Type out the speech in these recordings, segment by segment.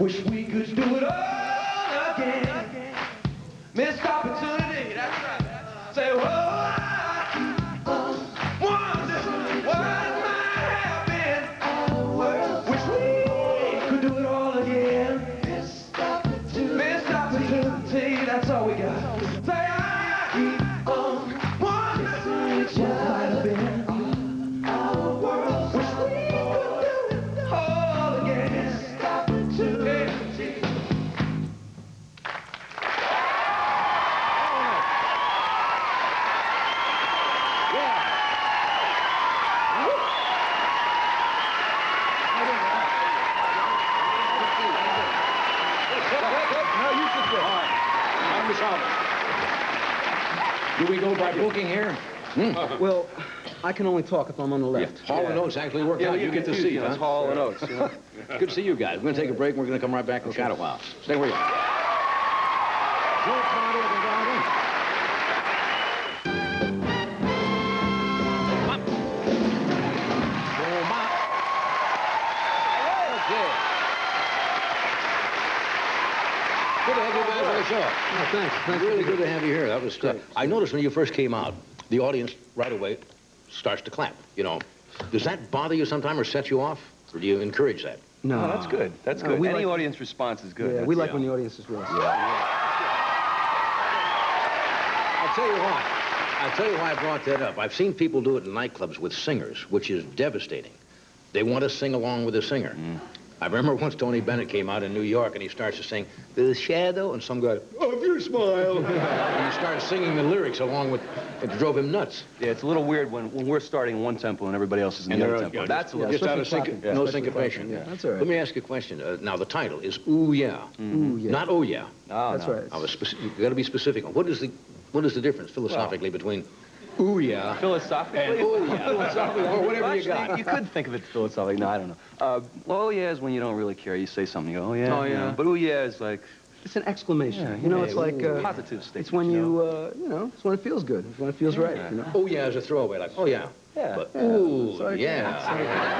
Wish we could do it all again. Missed opportunity, that's right. Say, whoa, I keep on wondering what might have been. Wish we could do it all again. Missed opportunity, that's all we got. Say, I keep on wondering what might have been. Wish we could do it all again. Do we go by booking here? Well, I can only talk if I'm on the left. Hall and Oates actually worked out. You get to see, huh? Hall and Oates, you know? Good to see you guys. We're going to take a break, and we're going to come right back and chat a while. Stay where you are. Good to have you guys on the show. Oh, thanks. Really good to have you here. That was great. I noticed when you first came out, the audience right away starts to clap, you know. Does that bother you sometime or set you off? Or do you encourage that? No, that's good. That's good. Any like, audience response is good. Yeah, we like when the audience is with us. I'll tell you why I brought that up. I've seen people do it in nightclubs with singers, which is devastating. They want to sing along with the singer. I remember once Tony Bennett came out in New York and he starts to sing, "The Shadow," and some guy, "Of your smile." And he started singing the lyrics along with, it drove him nuts. Yeah, it's a little weird when we're starting one tempo and everybody else is in the other tempo. That's a little just out of no syncopation. Yeah, that's all right. Let me ask you a question. Now, the title is Ooh Yeah. Ooh, yeah. Not Oh Yeah. No, That's right. You've got to be specific. What is the difference philosophically between Ooh Yeah philosophically? and Ooh Yeah? Philosophically, or whatever you got. You could think of it philosophically. No, I don't know. Well, oh yeah is when you don't really care. You say something, you go, oh yeah. Oh, yeah. You know? But oh yeah is like... It's an exclamation. Yeah, you know, yeah, it's like... positive statement. It's when you know, it's when it feels good. It's when it feels right, you know? Oh Yeah is a throwaway, like, oh yeah. Yeah. But Ooh It's like, Yeah.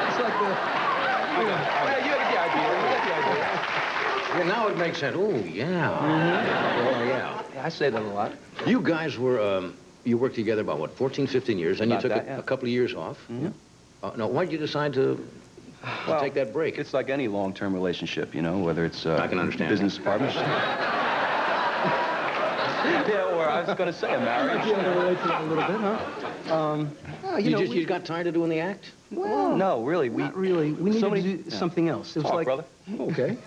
It's like the... Yeah, you get the idea. You get the idea. Well, now it makes sense. Oh yeah. Oh yeah. Yeah, I say that a lot. You guys were... you worked together about, what, 14, 15 years, and you took a couple of years off. Now, why did you decide to take that break? It's like any long-term relationship, you know, whether it's I can understand business partnership. Yeah, or I was going to say a marriage. You know, relate to it a little bit, huh? You got tired of doing the act? Well, no, really. Not really. We needed to do something else. It was Talk, like, brother. Okay.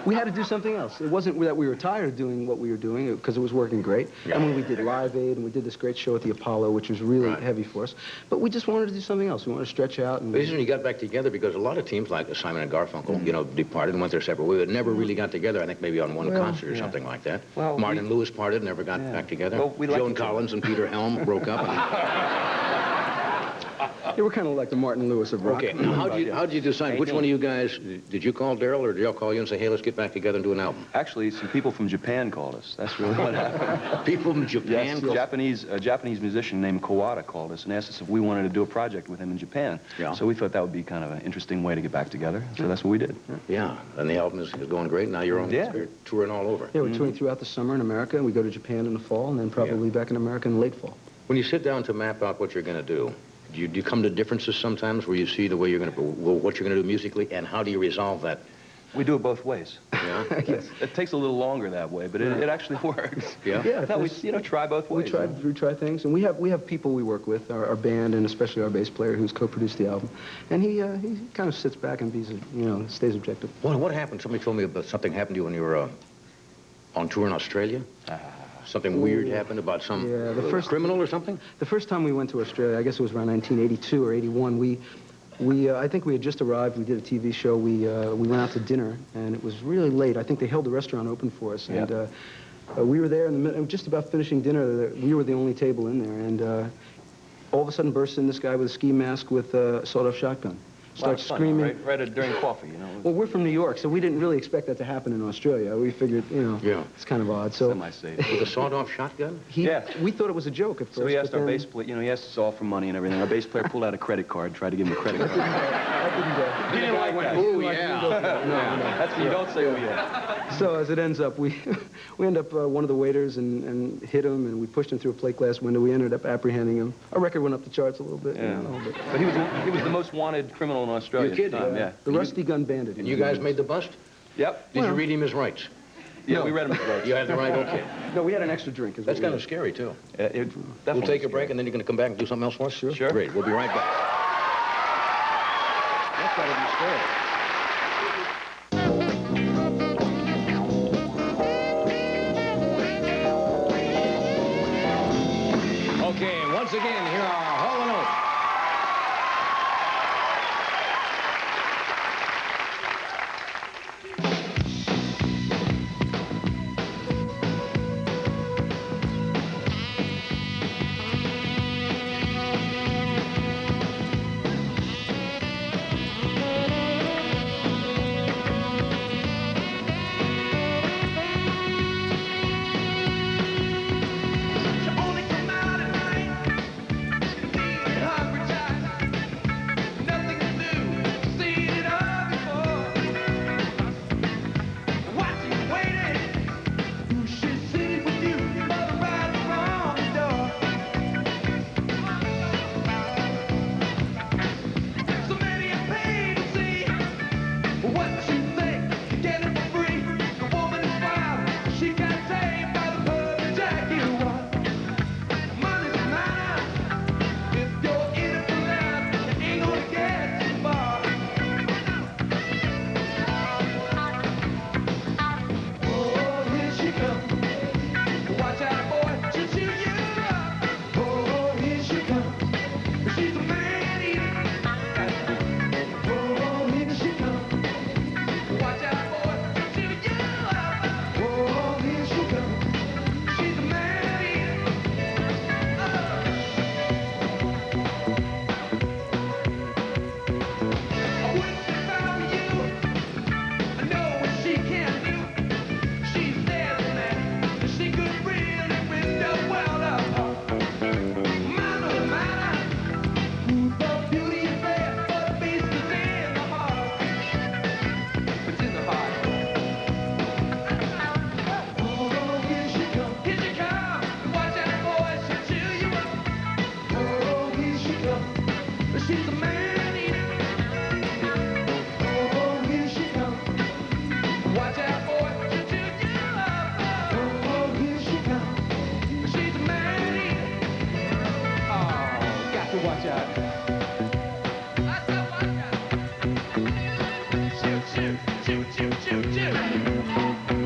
We had to do something else. It wasn't that we were tired of doing what we were doing, because it was working great. Yeah. I mean, we did Live Aid, and we did this great show at the Apollo, which was really heavy for us. But we just wanted to do something else. We wanted to stretch out. And The reason you got back together, because a lot of teams like Simon and Garfunkel, you know, departed and went their separate ways. Never really got together, I think maybe on one concert or something like that. Well, Martin and Lewis parted, never got back together. Well, we liked Joan each other. Collins and Peter Helm broke up. they were kind of like the Martin Lewis of rock. Okay, now how'd you decide? Which one of you guys, did you call Daryl, or did y'all call you and say, hey, let's get back together and do an album? Actually, some people from Japan called us. That's really what happened. People from Japan? Yes, a Japanese musician named Kawada called us and asked us if we wanted to do a project with him in Japan. Yeah. So we thought that would be kind of an interesting way to get back together. So that's what we did. Yeah, and the album is going great. Now you're you're touring all over. Yeah, we're touring throughout the summer in America, and we go to Japan in the fall, and then probably back in America in late fall. When you sit down to map out what you're going to do you come to differences sometimes where you see the way you're going to, what you're going to do musically, and how do you resolve that? We do it both ways. Yeah? Yes. It takes a little longer that way, but it actually works. Yeah? Yeah, I thought we try both ways. We try things, and we have people we work with, our band, and especially our bass player who's co-produced the album, and he kind of sits back and stays objective. What happened? Somebody told me about something happened to you when you were on tour in Australia. Something weird happened about some criminal or something? The first time we went to Australia, I guess it was around 1982 or 81, I think we had just arrived, we did a TV show, we went out to dinner, and it was really late. I think they held the restaurant open for us, and we were there in the middle, just about finishing dinner. We were the only table in there, and all of a sudden bursts in this guy with a ski mask with a sawed-off shotgun. starts Fun, screaming. right during coffee, you know. Well, we're from New York, so we didn't really expect that to happen in Australia. We figured, you know, Yeah. it's kind of odd. So Semi-safe. With a sawed-off shotgun? Yeah. We thought it was a joke at first. So he asked but our then bass player, you know, he asked us all for money and everything. Our bass player pulled out a credit card, tried to give him a credit card. that didn't go. He didn't like that. Oh, yeah. No. That's what you don't say, oh, yeah. So as it ends up, we end up one of the waiters and hit him, and we pushed him through a plate glass window. We ended up apprehending him. Our record went up the charts a little bit. Yeah. You know, But he was the most wanted criminal in Australia You're at the kidding. time, yeah. the Rusty Gun Bandit. And you guys made the bust? Yep. Did you read him his rights? Yeah, No. we read him his rights. You had the right, okay. No, we had an extra drink. Is That's what we kind of had. scary, too. We'll We'll take a break, and then you're going to come back and do something else for us? Sure. Sure. Great. We'll be right back. That's got to be scary. Okay, and once again, here are Hall & Oates. Only come out at night, hungry time. Nothing to do, seen it all before. Watching, waiting, who should sit with you, mother right from the door. So many are paid to see what you think, get it for free. The woman is wild, she got tamed by the perfect jacket. Money's a matter. If you're in it for life, you ain't gonna get too far. Oh, here she comes. Watch out, boy, she'll chew you up. Oh, here she comes. She's a man-eater. Oh, here she comes. Watch out, boy, she'll chew you up. Oh, here she comes. She's a man-eater. I wouldn't if I were you. I know what she can do. She's there, man. She could really win the world up. Man, oh, man. The beauty is there, but the beast is in the heart. It's in the heart. Oh, here she comes. Here she comes. Watch out, boy, she'll chew you up. Oh, here she comes. She's a man-eater. Oh, here she comes. Watch out, boy, she'll chew you up. Oh, here she comes. She's a man-eater. Oh, got to watch out. Got to watch out. Shoot, shoot, shoot, shoot, shoot, shoot.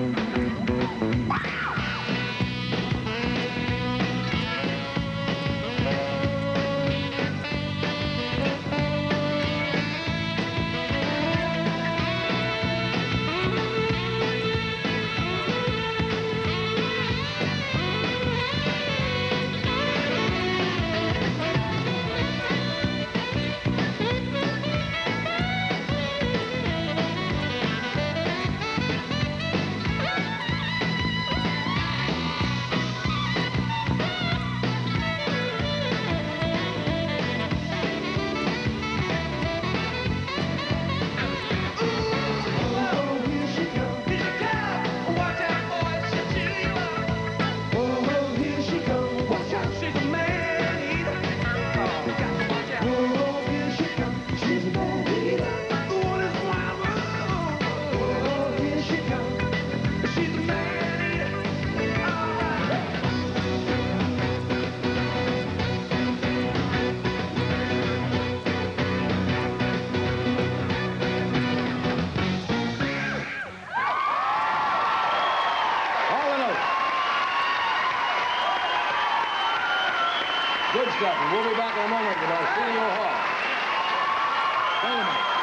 Oh, here she comes. Here she comes. Watch out, boy, she'll chew you up. Oh, here she comes. Watch out, she's a man-eater. Oh, got to watch out. Oh, here she comes. She's a man-eater. The one is wild. Oh, here she comes. She's a man-eater. All right. Hall & Oates. Good stuff, and we'll be back in a moment with Arsenio Hall. Wait a minute.